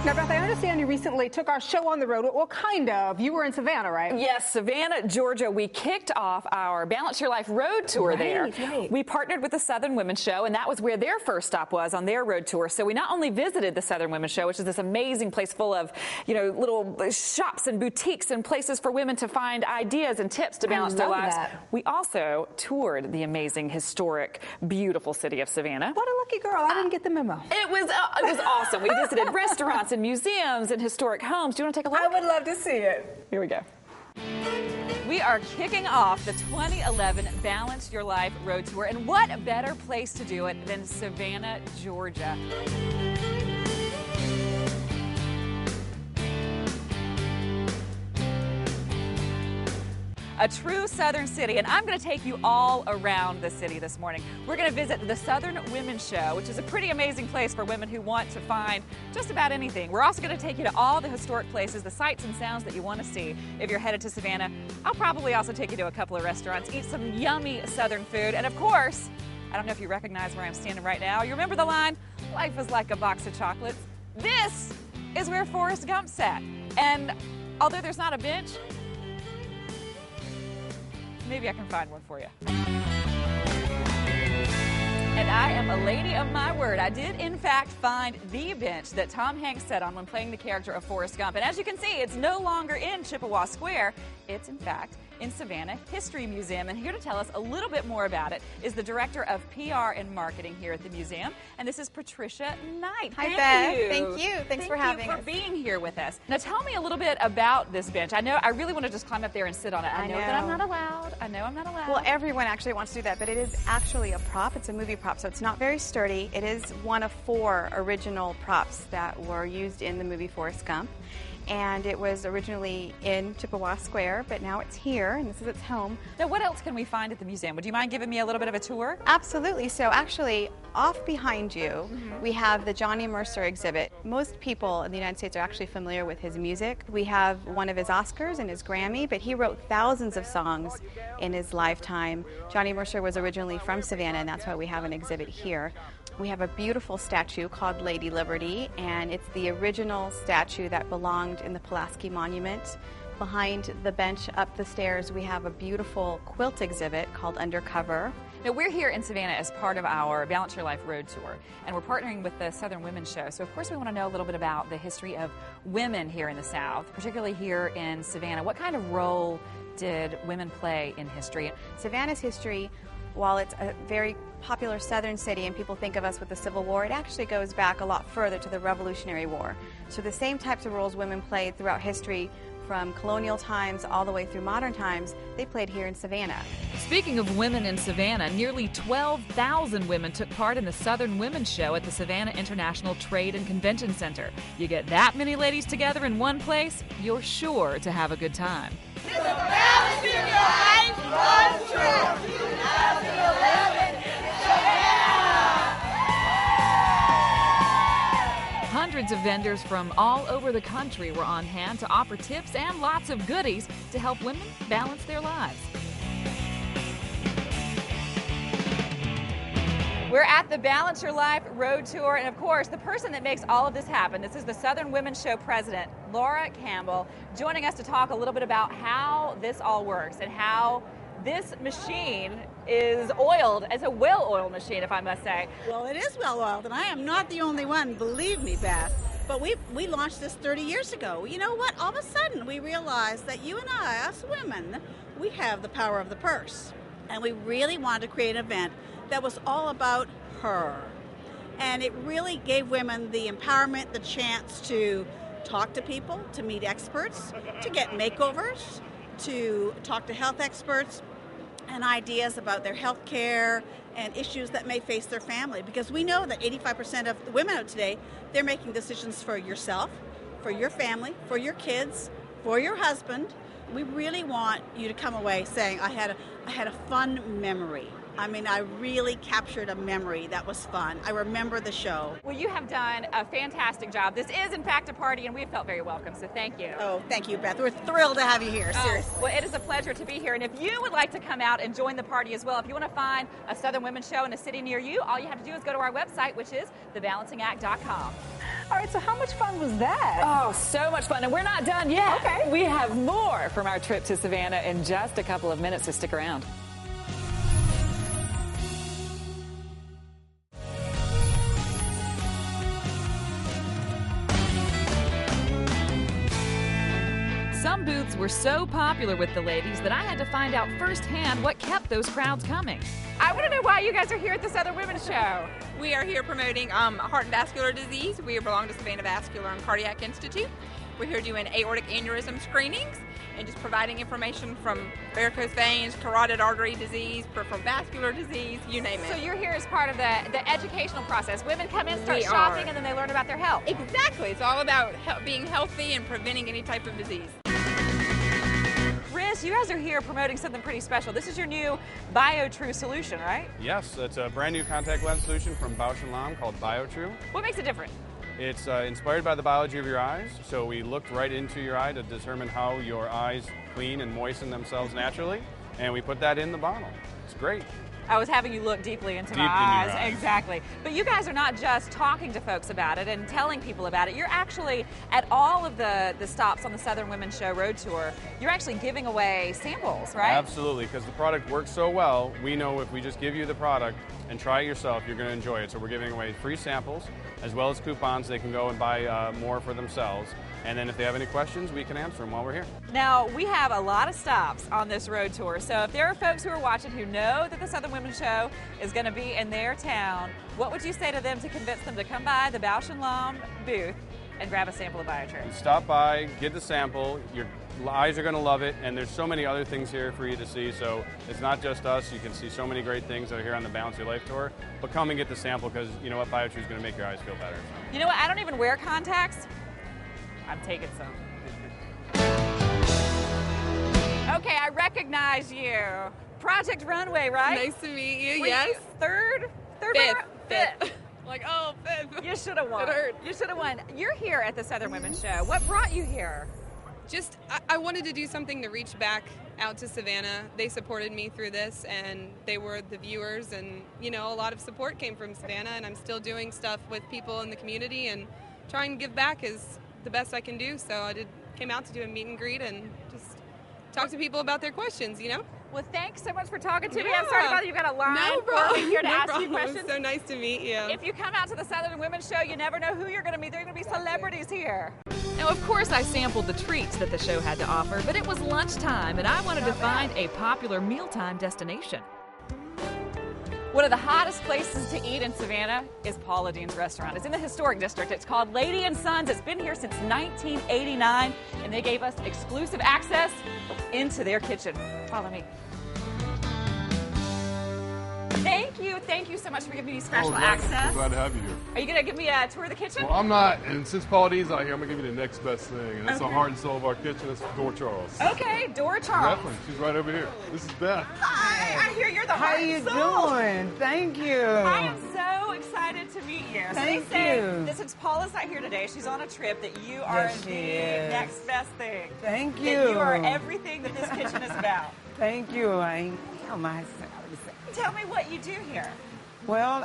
Now, Beth, I understand you recently took our show on the road. Well, kind of. You were in Savannah, right? Yes, Savannah, Georgia. We kicked off our Balance Your Life road tour there. Right. We partnered with the Southern Women's Show, and that was where their first stop was on their road tour. So we not only visited the Southern Women's Show, which is this amazing place full of, little shops and boutiques and places for women to find ideas and tips to balance their lives. We also toured the amazing, historic, beautiful city of Savannah. What a lucky girl. I didn't get the memo. It was awesome. We visited restaurants and museums and historic homes. Do you want to take a look? I would love to see it. Here we go. We are kicking off the 2011 Balance Your Life Road Tour, and what better place to do it than Savannah, Georgia. A true Southern city, and I'm going to take you all around the city this morning. We're going to visit the Southern Women's Show, which is a pretty amazing place for women who want to find just about anything. We're also going to take you to all the historic places, the sights and sounds that you want to see if you're headed to Savannah. I'll probably also take you to a couple of restaurants, eat some yummy Southern food, and of course, I don't know if you recognize where I'm standing right now. You remember the line, "Life is like a box of chocolates"? This is where Forrest Gump sat. And although there's not a bench, maybe I can find one for you. And I am a lady of my word. I did, in fact, find the bench that Tom Hanks sat on when playing the character of Forrest Gump. And as you can see, it's no longer in Chippewa Square. It's, in fact, in Savannah History Museum. And here to tell us a little bit more about it is the Director of PR and Marketing here at the museum. And this is Patricia Knight. Hi, Beth. Thank you. Thanks for having us. Thank you for being here with us. Now, tell me a little bit about this bench. I know I really want to just climb up there and sit on it. I know that I'm not allowed. I know I'm not allowed. Well, everyone actually wants to do that, but it is actually a prop. It's a movie prop, so it's not very sturdy. It is one of 4 original props that were used in the movie Forrest Gump. And it was originally in Chippewa Square, but now it's here, and this is its home. Now, what else can we find at the museum? Would you mind giving me a little bit of a tour? Absolutely. So actually, off behind you, we have the Johnny Mercer exhibit. Most people in the United States are actually familiar with his music. We have one of his Oscars and his Grammy, but he wrote thousands of songs in his lifetime. Johnny Mercer was originally from Savannah, and that's why we have an exhibit here. We have a beautiful statue called Lady Liberty, and it's the original statue that belonged in the Pulaski Monument. Behind the bench up the stairs, we have a beautiful quilt exhibit called Undercover. Now, we're here in Savannah as part of our Balance Your Life Road Tour, and we're partnering with the Southern Women's Show. So, of course, we want to know a little bit about the history of women here in the South, particularly here in Savannah. What kind of role did women play in history? Savannah's history, while it's a very popular southern city and people think of us with the Civil War, it actually goes back a lot further to the Revolutionary War. So the same types of roles women played throughout history, from colonial times all the way through modern times, they played here in Savannah. Speaking of women in Savannah, nearly 12,000 women took part in the Southern Women's Show at the Savannah International Trade and Convention Center. You get that many ladies together in one place, you're sure to have a good time. It's a Balance Your Life Road Tour 2011 Savannah! Hundreds of vendors from all over the country were on hand to offer tips and lots of goodies to help women balance their lives. We're at the Balance Your Life Road Tour, and of course, the person that makes all of this happen, this is the Southern Women's Show president, Laura Campbell, joining us to talk a little bit about how this all works and how this machine is oiled, as a well-oiled machine, if I must say. Well, it is well-oiled, and I am not the only one, believe me, Beth. But we launched this 30 years ago. You know what? All of a sudden, we realized that you and I, us women, we have the power of the purse. And we really wanted to create an event that was all about her. And it really gave women the empowerment, the chance to talk to people, to meet experts, to get makeovers, to talk to health experts, and ideas about their health care and issues that may face their family. Because we know that 85% of the women out today, they're making decisions for yourself, for your family, for your kids, for your husband. We really want you to come away saying, I had a fun memory. I mean, I really captured a memory that was fun. I remember the show. Well, you have done a fantastic job. This is, in fact, a party, and we felt very welcome, so thank you. Oh, thank you, Beth. We're thrilled to have you here, seriously. Well, it is a pleasure to be here, and if you would like to come out and join the party as well, if you want to find a Southern Women's Show in a city near you, all you have to do is go to our website, which is thebalancingAct.com. All right, so how much fun was that? Oh, so much fun. And we're not done yet. Okay. We have more from our trip to Savannah in just a couple of minutes, so stick around. Some booths were so popular with the ladies that I had to find out firsthand what kept those crowds coming. I want to know why you guys are here at the Southern Women's Show. We are here promoting heart and vascular disease. We belong to Savannah Vascular and Cardiac Institute. We're here doing aortic aneurysm screenings and just providing information from varicose veins, carotid artery disease, peripheral vascular disease, you name it. So you're here as part of the educational process. Women come in, start shopping, and then they learn about their health. Exactly. It's all about being healthy and preventing any type of disease. Chris, you guys are here promoting something pretty special. This is your new BioTrue solution, right? Yes, it's a brand new contact lens solution from Bausch & Lomb called BioTrue. What makes it different? It's inspired by the biology of your eyes, so we looked right into your eye to determine how your eyes clean and moisten themselves naturally, and we put that in the bottle. It's great. I was having you look deeply into my eyes. Exactly. But you guys are not just talking to folks about it and telling people about it. You're actually, at all of the stops on the Southern Women's Show Road Tour, you're actually giving away samples, right? Absolutely, because the product works so well, we know if we just give you the product and try it yourself, you're going to enjoy it. So we're giving away free samples, as well as coupons. They can go and buy more for themselves. And then if they have any questions, we can answer them while we're here. Now, we have a lot of stops on this road tour, so if there are folks who are watching who know that the Southern Women's Show is going to be in their town, what would you say to them to convince them to come by the Bausch & Lomb booth and grab a sample of BioTrue? Stop by, get the sample. Your eyes are going to love it, and there's so many other things here for you to see, so it's not just us. You can see so many great things that are here on the Balance Your Life Tour, but come and get the sample because you know what, BioTrue is going to make your eyes feel better. So. You know what, I don't even wear contacts. I'm taking some. Okay, I recognize you. Project Runway, right? Nice to meet you. Were yes. You third? Fifth. Like, oh, fifth. You should have won. It hurt. You should have won. You're here at the Southern Women's Show. What brought you here? Just, I wanted to do something to reach back out to Savannah. They supported me through this, and they were the viewers, and, you know, a lot of support came from Savannah, and I'm still doing stuff with people in the community, and trying to give back is the best I can do. So I came out to do a meet and greet and just talk to people about their questions, you know? Well, thanks so much for talking to me. I'm sorry about it. You've got a line here to ask you questions. So nice to meet you. If you come out to the Southern Women's Show, you never know who you're going to meet. There are going to be celebrities here. Now, of course, I sampled the treats that the show had to offer, but it was lunchtime, and I wanted to find a popular mealtime destination. One of the hottest places to eat in Savannah is Paula Deen's restaurant. It's in the historic district. It's called Lady & Sons. It's been here since 1989, and they gave us exclusive access into their kitchen. Follow me. Thank you so much for giving me special access. I'm glad to have you here. Are you going to give me a tour of the kitchen? Well, I'm not, and since Paula Deen's out here, I'm going to give you the next best thing, and that's the heart and soul of our kitchen. It's Dora Charles. Okay, Dora Charles. Definitely. She's right over here. This is Beth. Hi, I hear you're the heart and soul. How you doing? Thank you. I am so excited to meet you. Thank so they say you. that since Paula's not here today, she's on a trip, that you are Yes, she the is. next best thing. Thank you. That you are everything that this kitchen is about. Thank you. I am myself. Tell me what you do here. Well,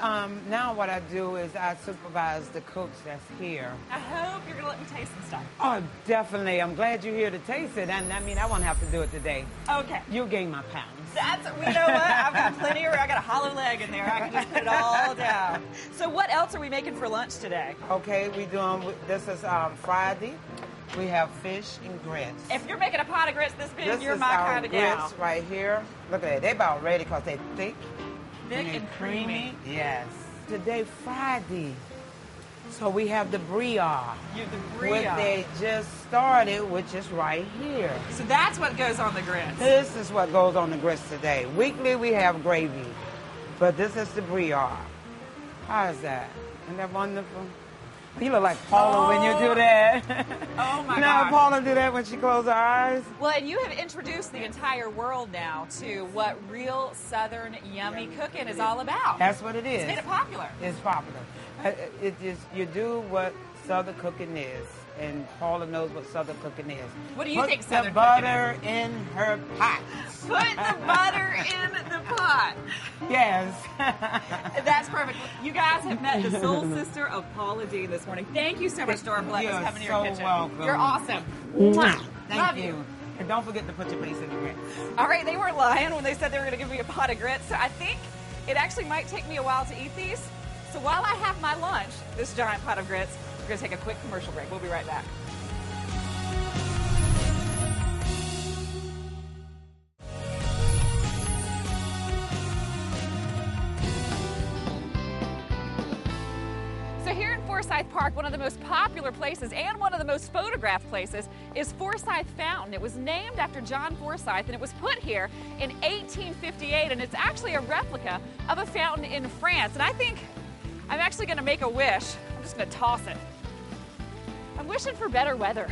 now what I do is I supervise the cooks that's here. I hope you're going to let me taste some stuff. Oh, definitely. I'm glad you're here to taste it. And I mean, I won't have to do it today. Okay. You gain my pounds. You know what? I've got plenty of, I got a hollow leg in there. I can just put it all down. So what else are we making for lunch today? Okay, this is Friday. We have fish and grits. If you're making a pot of grits this big, This you're is my our kind of gal. grits right here. Look at that. They're about ready because they're thick. Thick and creamy. Yes. Today, Friday. So we have the brioche. The What they just started, which is right here. So that's what goes on the grits. This is what goes on the grits today. Weekly, we have gravy. But this is the brioche. How is that? Isn't that wonderful? You look like Paula when you do that. Oh, my You know God. how Paula do that when she closes her eyes? Well, and you have introduced the entire world now to what real Southern yummy cooking is all about. That's what it is. It's made it popular. It's popular. You do what Southern cooking is. And Paula knows what Southern cooking is. What do you think Southern cooking is? Put the cooking butter in her pot. Put the butter in the pot. Yes. That's perfect. You guys have met the soul sister of Paula Deen this morning. Thank you so much, Dora, for letting us come into your kitchen. You're so welcome. You're awesome. Thank Love you. And don't forget to put your face in the grits. All right, they weren't lying when they said they were going to give me a pot of grits. So I think it actually might take me a while to eat these. So while I have my lunch, this giant pot of grits, we're going to take a quick commercial break. We'll be right back. So here in Forsyth Park, one of the most popular places and one of the most photographed places is Forsyth Fountain. It was named after John Forsyth, and it was put here in 1858, and it's actually a replica of a fountain in France. And I think I'm actually going to make a wish. I'm just going to toss it. I'm wishing for better weather.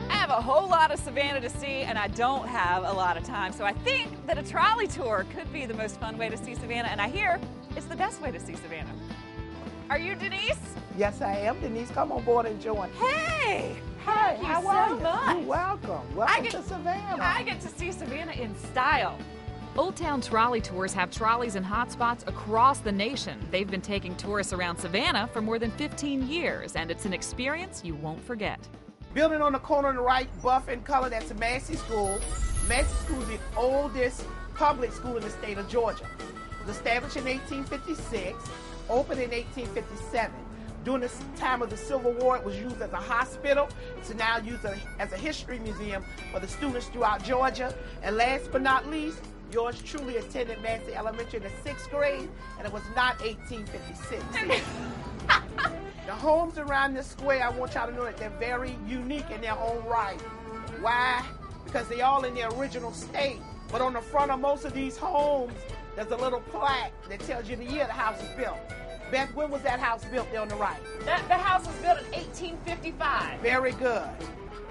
I have a whole lot of Savannah to see, and I don't have a lot of time. So I think that a trolley tour could be the most fun way to see Savannah, and I hear it's the best way to see Savannah. Are you Denise? Yes, I am. Denise, come on board and join. Hey! Hi, Thank you how are so you? much. You're welcome. Welcome to Savannah. I get to see Savannah in style. Old Town Trolley Tours have trolleys in hot spots across the nation. They've been taking tourists around Savannah for more than 15 years, and it's an experience you won't forget. Building on the corner on the right, buff in color, that's a Massey School. Massey School is the oldest public school in the state of Georgia. It was established in 1856, opened in 1857. During the time of the Civil War, it was used as a hospital. It's now used as a history museum for the students throughout Georgia. And last but not least, yours truly attended Massey Elementary in the 6th grade, and it was not 1856. The homes around this square, I want y'all to know that they're very unique in their own right. Why? Because they're all in their original state. But on the front of most of these homes, there's a little plaque that tells you the year the house was built. Beth, when was that house built there on the right? The house was built in 1855. Very good.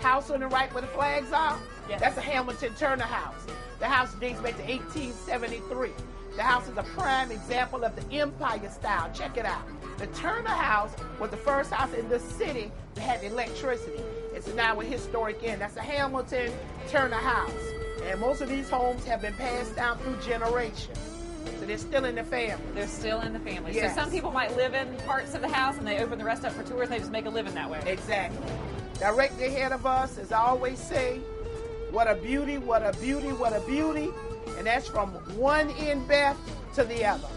House on the right where the flags are? Yes. That's a Hamilton Turner house. The house dates back to 1873. The house is a prime example of the Empire style. Check it out. The Turner house was the first house in the city that had electricity. It's now a historic inn. That's a Hamilton Turner house. And most of these homes have been passed down through generations. So they're still in the family. They're still in the family. Yes. So some people might live in parts of the house and they open the rest up for tours and they just make a living that way. Exactly. Directly ahead of us, as I always say, what a beauty, what a beauty, what a beauty. And that's from one end, Beth, to the other.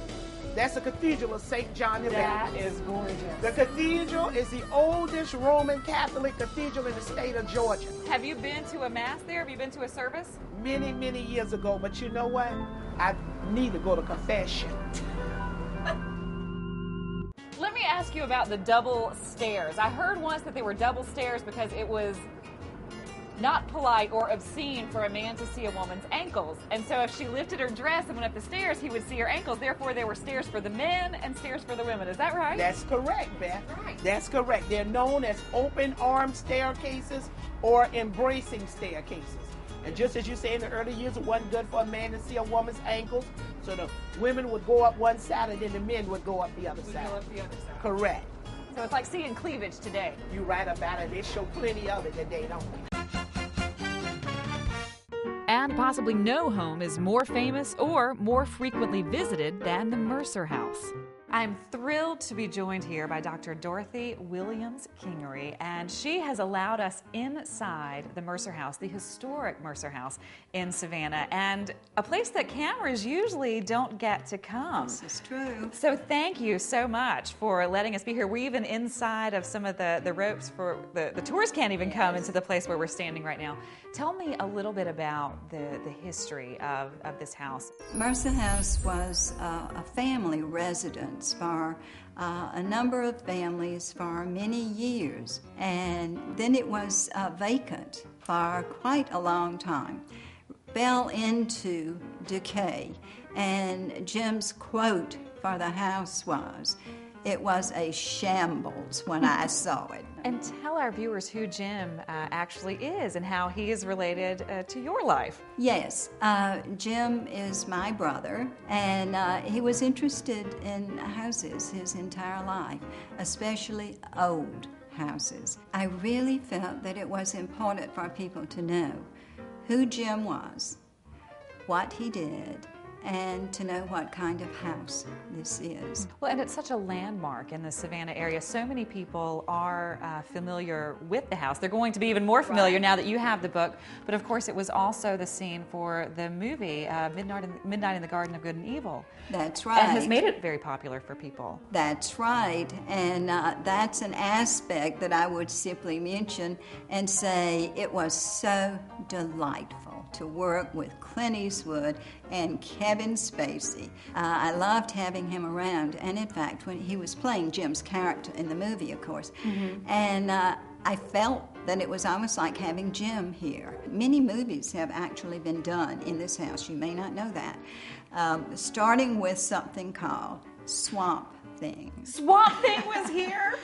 That's the Cathedral of St. John the Baptist. That is gorgeous. The cathedral is the oldest Roman Catholic cathedral in the state of Georgia. Have you been to a mass there? Have you been to a service? Many, many years ago, but you know what? I need to go to confession. Let me ask you about the double stairs. I heard once that they were double stairs because it was not polite or obscene for a man to see a woman's ankles. And so if she lifted her dress and went up the stairs, he would see her ankles. Therefore, there were stairs for the men and stairs for the women. Is that right? That's correct, Beth. Right. That's correct. They're known as open arm staircases or embracing staircases. And just as you say in the early years, it wasn't good for a man to see a woman's ankles. So the women would go up one side and then the men would go up the other side. Go up the other side. Correct. So it's like seeing cleavage today. You're right about it. They show plenty of it today, don't they? And possibly no home is more famous or more frequently visited than the Mercer House. I'm thrilled to be joined here by Dr. Dorothy Williams-Kingery, and she has allowed us inside the Mercer House, the historic Mercer House in Savannah, and a place that cameras usually don't get to come. This is true. So thank you so much for letting us be here. We're even inside of some of the ropes for the tourists can't even come into the place where we're standing right now. Tell me a little bit about the history of this house. Mercer House was a family residence for a number of families for many years, and then it was vacant for quite a long time. Fell into decay, and Jim's quote for the house was, It was a shambles when I saw it. And tell our viewers who Jim actually is and how he is related to your life. Yes, Jim is my brother, and he was interested in houses his entire life, especially old houses. I really felt that it was important for people to know who Jim was, what he did, and to know what kind of house this is. Well, and it's such a landmark in the Savannah area. So many people are familiar with the house. They're going to be even more familiar now that you have the book. But of course, it was also the scene for the movie Midnight in the Garden of Good and Evil. That's right. And has made it very popular for people. That's right. And that's an aspect that I would simply mention and say it was so delightful to work with Clint Eastwood and Kevin Spacey. I loved having him around, and in fact, when he was playing Jim's character in the movie, of course, and I felt that it was almost like having Jim here. Many movies have actually been done in this house. You may not know that. Starting with something called Swamp Thing. Swamp Thing was here?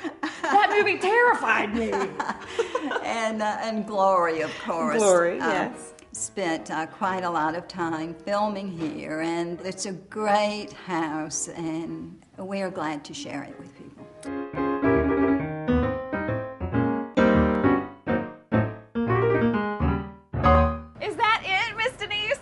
That movie terrified me. And Glory, of course. Glory, yes. Spent quite a lot of time filming here, and it's a great house, and we're glad to share it with people. Is that it, Miss Denise?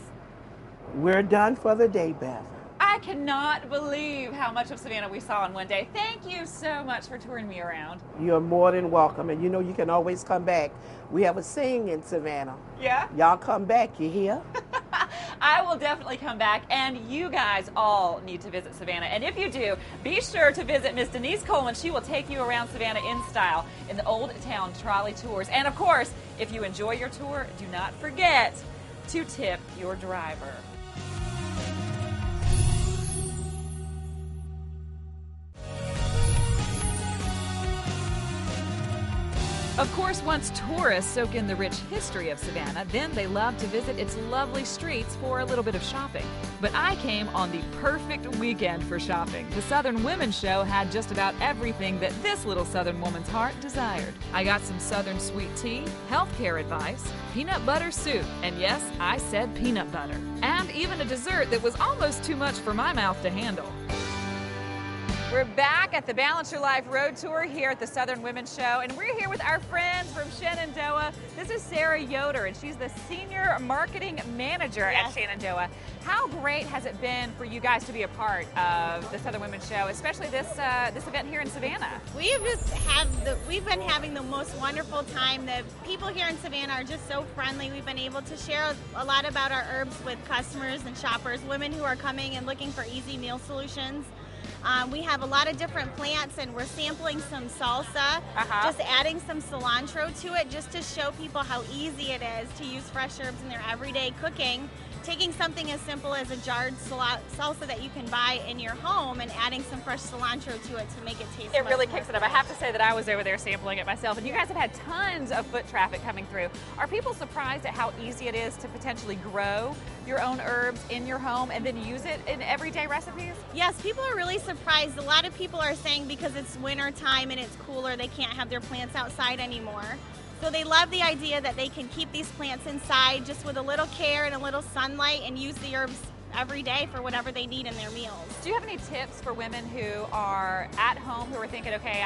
We're done for the day, Beth. I cannot believe how much of Savannah we saw in one day. Thank you so much for touring me around. You're more than welcome, and you know you can always come back. We have a sing in Savannah. Yeah? Y'all come back, you hear? I will definitely come back, and you guys all need to visit Savannah. And if you do, be sure to visit Miss Denise Coleman. She will take you around Savannah in style in the Old Town Trolley Tours. And of course, if you enjoy your tour, do not forget to tip your driver. Of course, once tourists soak in the rich history of Savannah, then they love to visit its lovely streets for a little bit of shopping. But I came on the perfect weekend for shopping. The Southern Women's Show had just about everything that this little Southern woman's heart desired. I got some Southern sweet tea, healthcare advice, peanut butter soup, and yes, I said peanut butter, and even a dessert that was almost too much for my mouth to handle. We're back at the Balance Your Life Road Tour here at the Southern Women's Show, and we're here with our friends from Shenandoah. This is Sarah Yoder, and she's the Senior Marketing Manager at Shenandoah. How great has it been for you guys to be a part of the Southern Women's Show, especially this event here in Savannah? We've been having the most wonderful time. The people here in Savannah are just so friendly. We've been able to share a lot about our herbs with customers and shoppers, women who are coming and looking for easy meal solutions. We have a lot of different plants, and we're sampling some salsa, just adding some cilantro to it just to show people how easy it is to use fresh herbs in their everyday cooking. Taking something as simple as a jarred salsa that you can buy in your home and adding some fresh cilantro to it to make it taste It really kicks it up. I have to say that I was over there sampling it myself, and you guys have had tons of foot traffic coming through. Are people surprised at how easy it is to potentially grow your own herbs in your home and then use it in everyday recipes? Yes, people are really surprised. A lot of people are saying because it's winter time and it's cooler, they can't have their plants outside anymore. So they love the idea that they can keep these plants inside just with a little care and a little sunlight and use the herbs every day for whatever they need in their meals. Do you have any tips for women who are at home who are thinking, okay,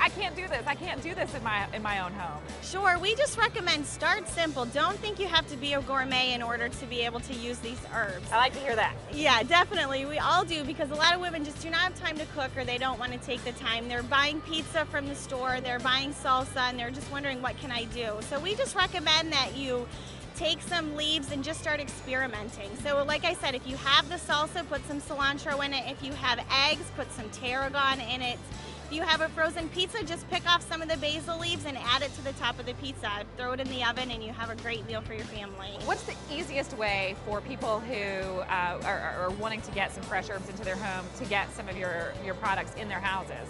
I can't do this. I can't do this in my own home? Sure, we just recommend start simple. Don't think you have to be a gourmet in order to be able to use these herbs. I like to hear that. Yeah, definitely. We all do, because a lot of women just do not have time to cook, or they don't want to take the time. They're buying pizza from the store, they're buying salsa, and they're just wondering, what can I do? So we just recommend that you take some leaves and just start experimenting. So like I said, if you have the salsa, put some cilantro in it. If you have eggs, put some tarragon in it. If you have a frozen pizza, just pick off some of the basil leaves and add it to the top of the pizza. Throw it in the oven and you have a great meal for your family. What's the easiest way for people who are wanting to get some fresh herbs into their home to get some of your products in their houses?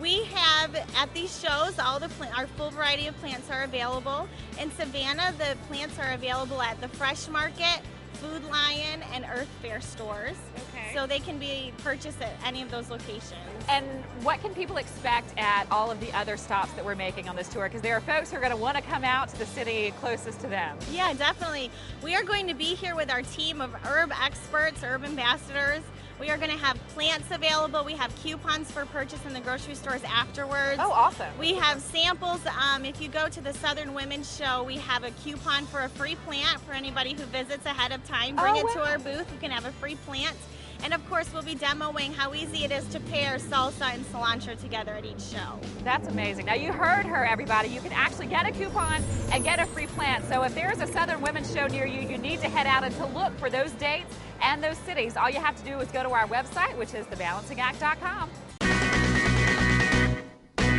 We have, at these shows, our full variety of plants are available. In Savannah, the plants are available at the Fresh Market, Food Lion, and Earth Fair stores. Okay. so they can be purchased at any of those locations. And what can people expect at all of the other stops that we're making on this tour? Because there are folks who are going to want to come out to the city closest to them. Yeah, definitely. We are going to be here with our team of herb experts, herb ambassadors. We are going to have plants available. We have coupons for purchase in the grocery stores afterwards. Oh, awesome. We have samples. If you go to the Southern Women's Show, we have a coupon for a free plant for anybody who visits ahead of time. Bring it to our booth. You can have a free plant. And of course, we'll be demoing how easy it is to pair salsa and cilantro together at each show. That's amazing. Now, you heard her, everybody. You can actually get a coupon and get a free plant. So if there's a Southern Women's Show near you, you need to head out and to look for those dates and those cities. All you have to do is go to our website, which is thebalancingact.com.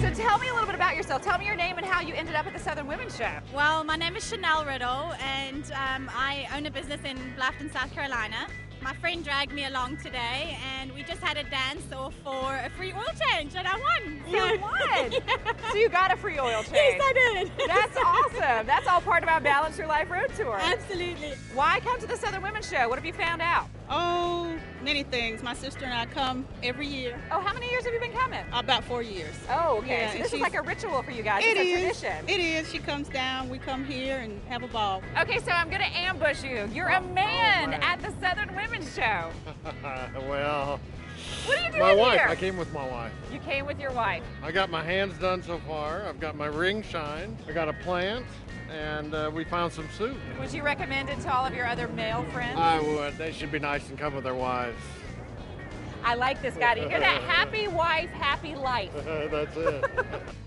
So tell me a little bit about yourself. Tell me your name and how you ended up at the Southern Women's Show. Well, my name is Chanel Riddle, and I own a business in Bluffton, South Carolina. My friend dragged me along today, and we just had a dance-off for a free oil change, and I won. You won? Yeah. So you got a free oil change? Yes, I did. That's awesome. That's all part of our Balance Your Life Road Tour. Absolutely. Why come to the Southern Women's Show? What have you found out? Oh, many things. My sister and I come every year. Oh, how many years have you been coming? About 4 years. Oh, okay. Yeah, so and this is like a ritual for you guys. It It's is. a tradition. It is. She comes down, we come here and have a ball. Okay, so I'm going to ambush you. You're a man at the Southern Women's Show. Well, what are you doing my wife. here? I came with my wife. You came with your wife. I got my hands done so far. I've got my ring shine. I got a plant, and we found some soup. Would you recommend it to all of your other male friends? I would. They should be nice and come with their wives. I like this guy. Do you hear that? Happy wife, happy life. That's it.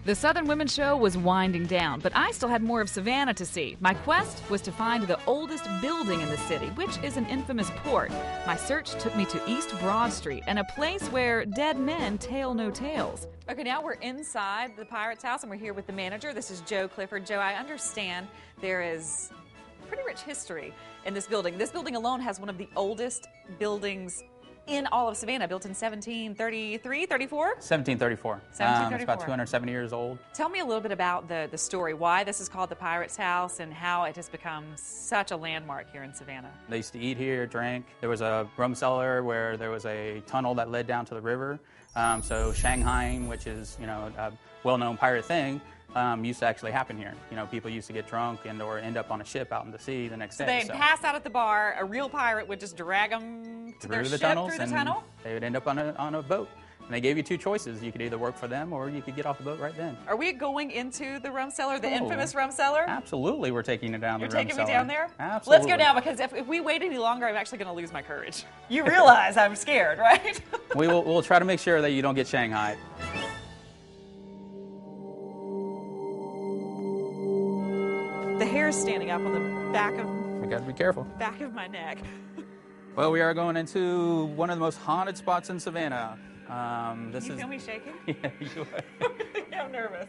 The Southern Women's Show was winding down, but I still had more of Savannah to see. My quest was to find the oldest building in the city, which is an infamous port. My search took me to East Broad Street and a place where dead men tell no tales. Okay, now we're inside the Pirate's house and we're here with the manager. This is Joe Clifford. Joe, I understand there is pretty rich history in this building. This building alone has one of the oldest buildings in all of Savannah, built in 1733, 34? 1734. 1734. It's about 270 years old. Tell me a little bit about the story, why this is called the Pirate's House and how it has become such a landmark here in Savannah. They used to eat here, drink. There was a rum cellar where there was a tunnel that led down to the river. So Shanghaiing, which is, a well-known pirate thing, used to actually happen here. People used to get drunk or end up on a ship out in the sea the next So day. they'd pass out at the bar, a real pirate would just drag them to their through the ship tunnels, through the and tunnel? they would end up on a boat. And they gave you two choices. You could either work for them or you could get off the boat right then. Are we going into the Rum Cellar, the Oh. infamous Rum Cellar? Absolutely, we're taking it down You're the rum taking cellar. me down there? Absolutely. Let's go now, because if we wait any longer, I'm actually going to lose my courage. You realize I'm scared, right? We'll try to make sure that you don't get shanghaied. The hair is standing up on the back of We gotta be careful. my neck. Well, we are going into one of the most haunted spots in Savannah. You feel me shaking? Yeah, you are. I'm nervous.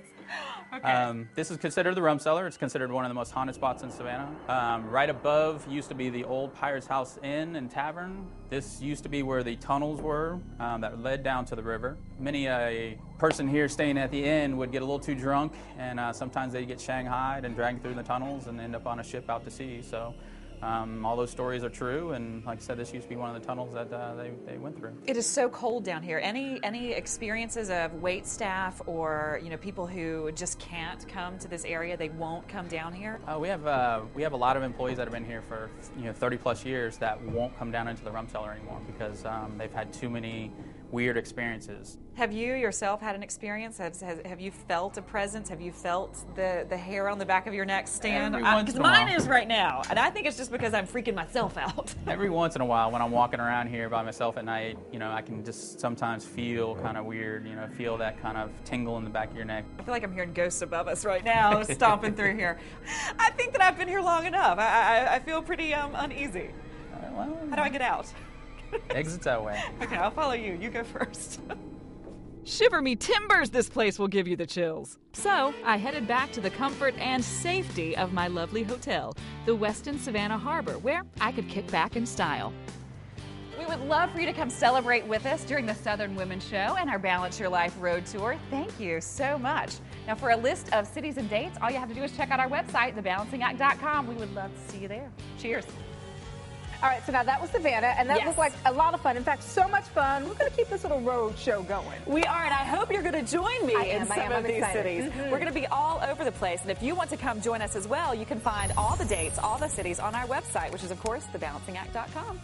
Okay. This is considered the Rum Cellar. It's considered one of the most haunted spots in Savannah. Right above used to be the old Pirate's House Inn and Tavern. This used to be where the tunnels were that led down to the river. Many a person here staying at the inn would get a little too drunk, and sometimes they'd get shanghaied and dragged through the tunnels and end up on a ship out to sea. So all those stories are true, and like I said, this used to be one of the tunnels that they went through. It is so cold down here. Any experiences of wait staff or people who just can't come to this area? They won't come down here. We have a lot of employees that have been here for 30 plus years that won't come down into the Rum Cellar anymore because they've had too many weird experiences. Have you yourself had an experience? Have you felt a presence? Have you felt the hair on the back of your neck stand? Every once Because in a mine while. is right now, and I think it's just because I'm freaking myself out. Every once in a while when I'm walking around here by myself at night, I can just sometimes feel kind of weird, feel that kind of tingle in the back of your neck. I feel like I'm hearing ghosts above us right now, stomping through here. I think that I've been here long enough. I feel pretty uneasy. How do I get out? Exits that way. Okay, I'll follow you. You go first. Shiver me timbers, this place will give you the chills. So, I headed back to the comfort and safety of my lovely hotel, the Westin Savannah Harbor, where I could kick back in style. We would love for you to come celebrate with us during the Southern Women's Show and our Balance Your Life Road Tour. Thank you so much. Now, for a list of cities and dates, all you have to do is check out our website, thebalancingact.com. We would love to see you there. Cheers. All right, so now that was Savannah, and that Yes. looked like a lot of fun. In fact, so much fun. We're going to keep this little road show going. We are, and I hope you're going to join me in some of I'm these excited. cities. We're going to be all over the place, and if you want to come join us as well, you can find all the dates, all the cities on our website, which is, of course, thebalancing.act.com.